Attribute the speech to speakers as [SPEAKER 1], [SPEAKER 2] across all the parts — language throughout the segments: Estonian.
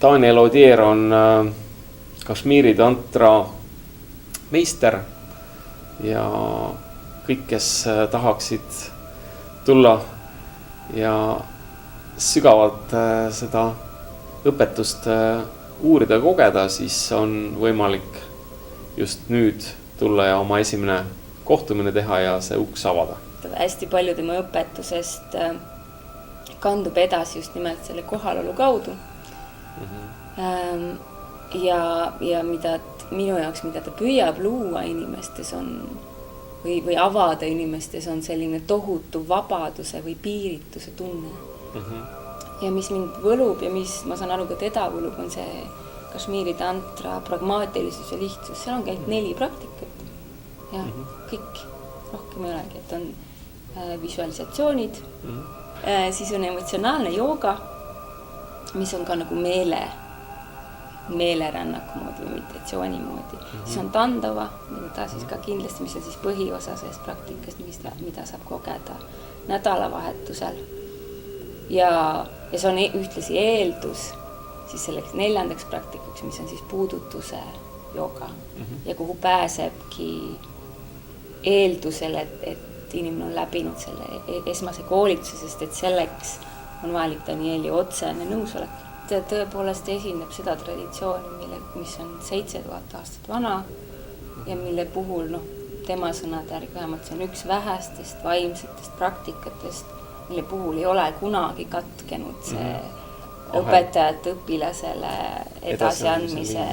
[SPEAKER 1] Daniel Odier on Kashmiri tantra meister ja kõik, kes tahaksid tulla ja sügavalt seda õpetust uurida ja kogeda, siis on võimalik just nüüd tulla ja oma esimene kohtumine teha ja see uks avada.
[SPEAKER 2] Hästi palju tema õpetusest kandub edasi just nimelt selle kohalolu kaudu. Ja mida minu jaoks, mida ta püüab luua inimestes on või avada inimestes on selline tohutu vabaduse või piirituse tunne. Ja mis mind võlub ja mis ma saan aru ka teda võlub, on see Kashmiri tantra pragmaatilisus ja lihtsus. Seal on käinud 4 praktikat ja kõik, rohkem ei olegi, et on visualisatsioonid, siis on emotsionaalne jooga, mis on ka nagu meelerännaku moodi või meditatsiooni moodi. Siis on tandava, mida siis ka kindlasti, mis on siis põhiosa sellest praktikast, mida saab kogeda nädalavahetusel. Ja see on ühtlasi eeldus siis selleks 4. praktikaks, mis on siis puudutuse jooga ja kuhu pääsebki eeldusel, et inimene on läbinud selle esmase koolituse, sest et selleks on vajalik Danieli otsene nõusolek. Ta tõepoolest esindab seda traditsiooni, mis on 7000 aastat vana ja mille puhul tema sõnade järgi vähemalt see on üks vähestest vaimsetest praktikatest, mille puhul ei ole kunagi katkenud see õpetajate õpilasele edasiandmise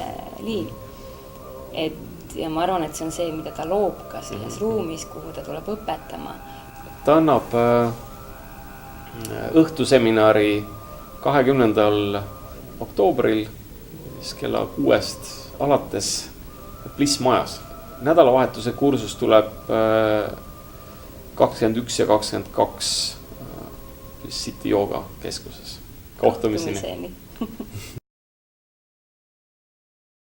[SPEAKER 2] liin. Ja ma arvan, et see on see, mida ta loob ka selles ruumis, kuhu ta tuleb õpetama.
[SPEAKER 1] Ta annab õhtuseminari 20. oktoobril kella 6 alates Bliss majas. Nädalavahetuse kursus tuleb 21 ja 22 Bliss City Yoga keskuses. Kohtumiseni.